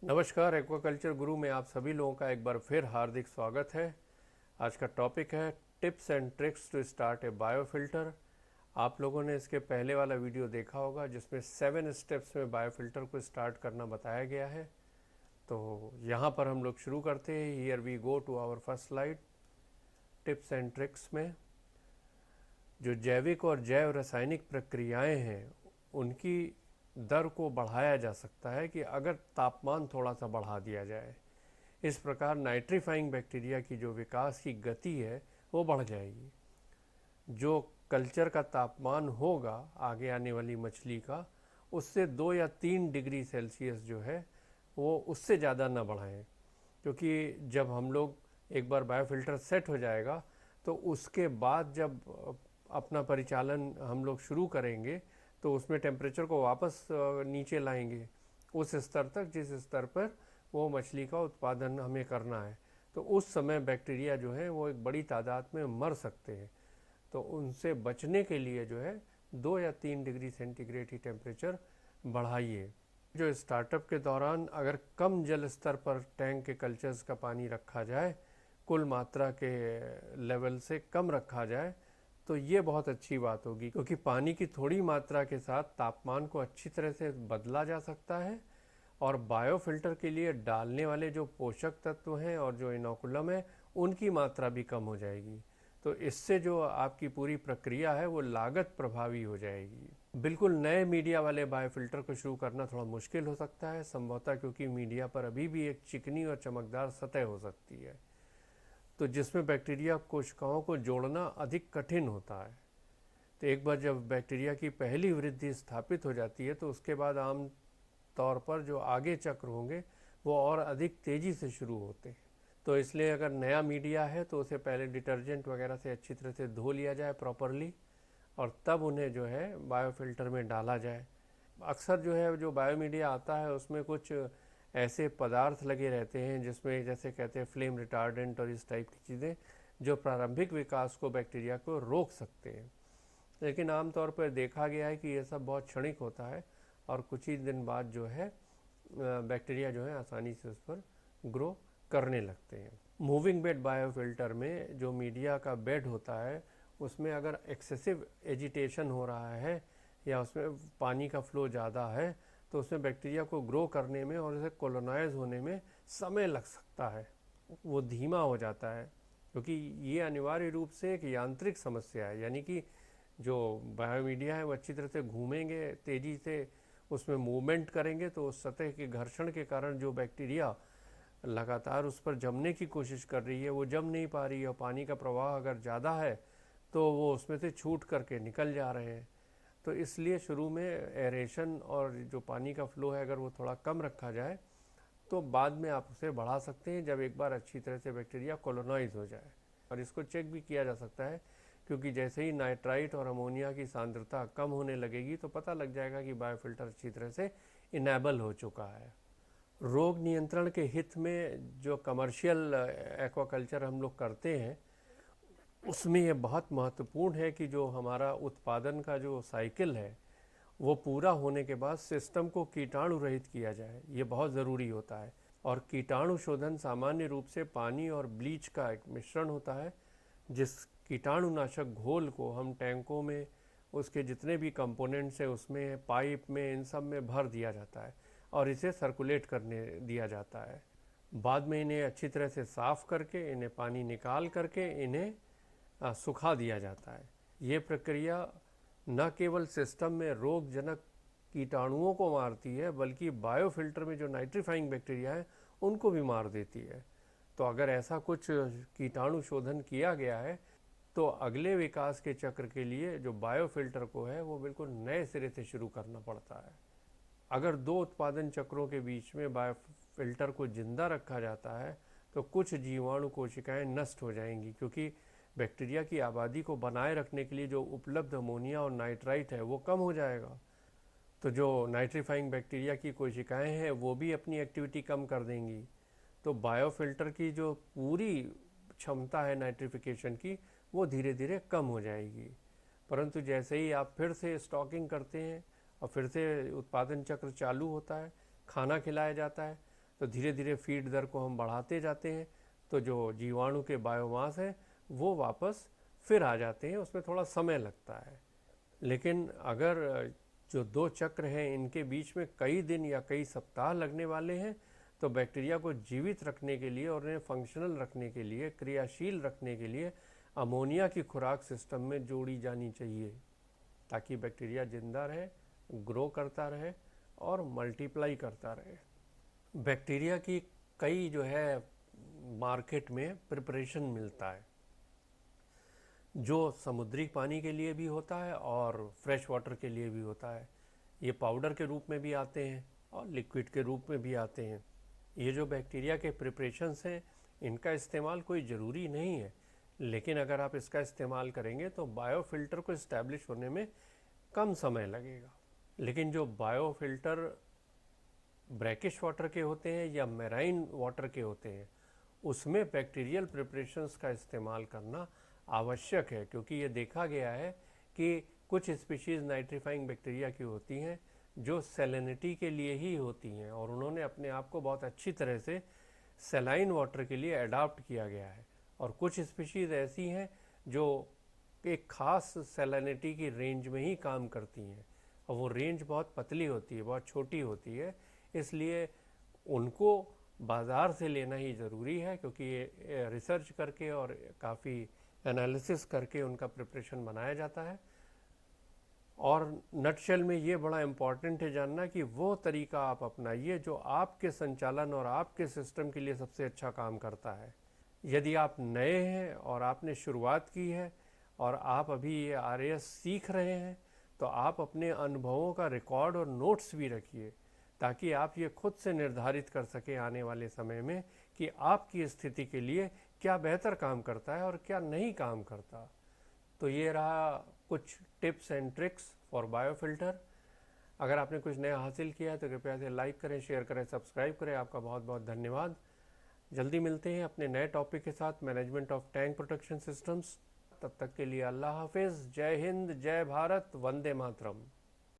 नमस्कार, एक्वाकल्चर गुरु में आप सभी लोगों का एक बार फिर हार्दिक स्वागत है। आज का टॉपिक है tips and tricks to start a biofilter. आप लोगों ने इसके पहले वाला वीडियो देखा होगा जिसमें 7 स्टेप्स में बायोफिल्टर को स्टार्ट करना बताया गया है। तो यहाँ पर हम लोग शुरू करते हैं। Here we go to our first slide. Tips and tricks में जो जैविक और जैव रासायनिक प्रक्रियाएं हैं उनकी दर को बढ़ाया जा सकता है कि अगर तापमान थोड़ा सा बढ़ा दिया जाए। इस प्रकार नाइट्रीफाइंग बैक्टीरिया की जो विकास की गति है वो बढ़ जाएगी। जो कल्चर का तापमान होगा आगे आने वाली मछली का, उससे 2 या 3 डिग्री सेल्सियस जो है वो उससे ज़्यादा ना बढ़ाएं, क्योंकि जब हम लोग एक बार बायोफिल्टर सेट हो जाएगा तो उसके बाद जब अपना परिचालन हम लोग शुरू करेंगे तो उसमें टेम्परेचर को वापस नीचे लाएंगे उस स्तर तक जिस स्तर पर वो मछली का उत्पादन हमें करना है। तो उस समय बैक्टीरिया जो है वो एक बड़ी तादाद में मर सकते हैं। तो उनसे बचने के लिए जो है 2 या 3 डिग्री सेंटीग्रेड ही टेम्परेचर बढ़ाइए। जो स्टार्टअप के दौरान अगर कम जल स्तर पर टैंक के कल्चर्स का पानी रखा जाए, कुल मात्रा के लेवल से कम रखा जाए, तो ये बहुत अच्छी बात होगी, क्योंकि पानी की थोड़ी मात्रा के साथ तापमान को अच्छी तरह से बदला जा सकता है और बायोफिल्टर के लिए डालने वाले जो पोषक तत्व हैं और जो इनोकुलम है उनकी मात्रा भी कम हो जाएगी। तो इससे जो आपकी पूरी प्रक्रिया है वो लागत प्रभावी हो जाएगी। बिल्कुल नए मीडिया वाले बायोफिल्टर को शुरू करना थोड़ा मुश्किल हो सकता है, संभवतः क्योंकि मीडिया पर अभी भी एक चिकनी और चमकदार सतह हो सकती है, तो जिसमें बैक्टीरिया कोशिकाओं को जोड़ना अधिक कठिन होता है। तो एक बार जब बैक्टीरिया की पहली वृद्धि स्थापित हो जाती है तो उसके बाद आम तौर पर जो आगे चक्र होंगे वो और अधिक तेज़ी से शुरू होते हैं। तो इसलिए अगर नया मीडिया है तो उसे पहले डिटर्जेंट वगैरह से अच्छी तरह से धो लिया जाए प्रॉपरली, और तब उन्हें जो है बायोफिल्टर में डाला जाए। अक्सर जो है जो बायोमीडिया आता है उसमें कुछ ऐसे पदार्थ लगे रहते हैं जिसमें जैसे कहते हैं फ्लेम रिटार्डेंट और इस टाइप की चीज़ें, जो प्रारंभिक विकास को बैक्टीरिया को रोक सकते हैं। लेकिन आमतौर पर देखा गया है कि ये सब बहुत क्षणिक होता है और कुछ ही दिन बाद जो है बैक्टीरिया जो है आसानी से उस पर ग्रो करने लगते हैं। मूविंग बेड बायोफिल्टर में जो मीडिया का बेड होता है उसमें अगर एक्सेसिव एजिटेशन हो रहा है या उसमें पानी का फ्लो ज़्यादा है तो उसमें बैक्टीरिया को ग्रो करने में और उसे कॉलोनाइज होने में समय लग सकता है, वो धीमा हो जाता है, क्योंकि ये अनिवार्य रूप से एक यांत्रिक समस्या है। यानी कि जो बायोमीडिया है वो अच्छी तरह से घूमेंगे, तेज़ी से उसमें मूवमेंट करेंगे, तो उस सतह के घर्षण के कारण जो बैक्टीरिया लगातार उस पर जमने की कोशिश कर रही है वो जम नहीं पा रही है, और पानी का प्रवाह अगर ज़्यादा है तो वो उसमें से छूट करके निकल जा रहे हैं। तो इसलिए शुरू में एरेशन और जो पानी का फ्लो है अगर वो थोड़ा कम रखा जाए तो बाद में आप उसे बढ़ा सकते हैं जब एक बार अच्छी तरह से बैक्टीरिया कॉलोनाइज हो जाए। और इसको चेक भी किया जा सकता है, क्योंकि जैसे ही नाइट्राइट और अमोनिया की सांद्रता कम होने लगेगी तो पता लग जाएगा कि बायोफिल्टर अच्छी तरह से इनेबल हो चुका है। रोग नियंत्रण के हित में जो कमर्शियल एक्वाकल्चर हम लोग करते हैं उसमें ये बहुत महत्वपूर्ण है कि जो हमारा उत्पादन का जो साइकिल है वो पूरा होने के बाद सिस्टम को कीटाणु रहित किया जाए, ये बहुत ज़रूरी होता है। और कीटाणु शोधन सामान्य रूप से पानी और ब्लीच का एक मिश्रण होता है, जिस कीटाणुनाशक घोल को हम टैंकों में उसके जितने भी कंपोनेंट्स हैं उसमें, पाइप में, इन सब में भर दिया जाता है और इसे सर्कुलेट करने दिया जाता है। बाद में इन्हें अच्छी तरह से साफ़ करके, इन्हें पानी निकाल करके इन्हें सुखा दिया जाता है। ये प्रक्रिया न केवल सिस्टम में रोगजनक कीटाणुओं को मारती है बल्कि बायोफिल्टर में जो नाइट्रीफाइंग बैक्टीरिया है उनको भी मार देती है। तो अगर ऐसा कुछ कीटाणु शोधन किया गया है तो अगले विकास के चक्र के लिए जो बायोफिल्टर को है वो बिल्कुल नए सिरे से शुरू करना पड़ता है। अगर 2 उत्पादन चक्रों के बीच में बायोफिल्टर को जिंदा रखा जाता है तो कुछ जीवाणु कोशिकाएं नष्ट हो जाएंगी, क्योंकि बैक्टीरिया की आबादी को बनाए रखने के लिए जो उपलब्ध अमोनिया और नाइट्राइट है वो कम हो जाएगा। तो जो नाइट्रीफाइंग बैक्टीरिया की कोशिकाएं हैं वो भी अपनी एक्टिविटी कम कर देंगी। तो बायोफिल्टर की जो पूरी क्षमता है नाइट्रिफिकेशन की वो धीरे धीरे कम हो जाएगी। परंतु जैसे ही आप फिर से स्टॉकिंग करते हैं और फिर से उत्पादन चक्र चालू होता है, खाना खिलाया जाता है, तो धीरे धीरे फीड दर को हम बढ़ाते जाते हैं, तो जो जीवाणु के बायोमास है वो वापस फिर आ जाते हैं। उसमें थोड़ा समय लगता है, लेकिन अगर जो दो चक्र हैं इनके बीच में कई दिन या कई सप्ताह लगने वाले हैं, तो बैक्टीरिया को जीवित रखने के लिए और उन्हें फंक्शनल रखने के लिए, क्रियाशील रखने के लिए अमोनिया की खुराक सिस्टम में जोड़ी जानी चाहिए, ताकि बैक्टीरिया जिंदा रहे, ग्रो करता रहे और मल्टीप्लाई करता रहे। बैक्टीरिया की कई जो है मार्केट में प्रिपरेशन मिलता है, जो समुद्री पानी के लिए भी होता है और फ्रेश वाटर के लिए भी होता है। ये पाउडर के रूप में भी आते हैं और लिक्विड के रूप में भी आते हैं। ये जो बैक्टीरिया के प्रिपरेशंस हैं, इनका इस्तेमाल कोई ज़रूरी नहीं है, लेकिन अगर आप इसका इस्तेमाल करेंगे तो बायोफिल्टर को इस्टेब्लिश होने में कम समय लगेगा। लेकिन जो बायोफिल्टर ब्रैकिश वाटर के होते हैं या मेराइन वाटर के होते हैं, उसमें बैक्टीरियल प्रिपरेशंस का इस्तेमाल करना आवश्यक है, क्योंकि ये देखा गया है कि कुछ स्पीशीज़ नाइट्रीफाइंग बैक्टीरिया की होती हैं जो सैलिनिटी के लिए ही होती हैं, और उन्होंने अपने आप को बहुत अच्छी तरह से सैलाइन वाटर के लिए अडॉप्ट किया गया है। और कुछ स्पीशीज़ ऐसी हैं जो एक ख़ास सैलिनिटी की रेंज में ही काम करती हैं, और वो रेंज बहुत पतली होती है, बहुत छोटी होती है, इसलिए उनको बाज़ार से लेना ही ज़रूरी है, क्योंकि ये रिसर्च करके और काफ़ी एनालिसिस करके उनका प्रिपरेशन बनाया जाता है। और नटशेल में ये बड़ा इम्पॉर्टेंट है जानना कि वो तरीका आप अपनाइए जो आपके संचालन और आपके सिस्टम के लिए सबसे अच्छा काम करता है। यदि आप नए हैं और आपने शुरुआत की है और आप अभी ये RAS सीख रहे हैं, तो आप अपने अनुभवों का रिकॉर्ड और नोट्स भी रखिए, ताकि आप ये खुद से निर्धारित कर सकें आने वाले समय में कि आपकी स्थिति के लिए क्या बेहतर काम करता है और क्या नहीं काम करता। तो ये रहा कुछ tips and tricks for biofilter. अगर आपने कुछ नया हासिल किया है तो कृपया से लाइक करें, शेयर करें, सब्सक्राइब करें। आपका बहुत बहुत धन्यवाद। जल्दी मिलते हैं अपने नए टॉपिक के साथ, management of tank protection systems. तब तक के लिए अल्लाह हाफिज़। जय हिंद, जय भारत, वंदे मातरम।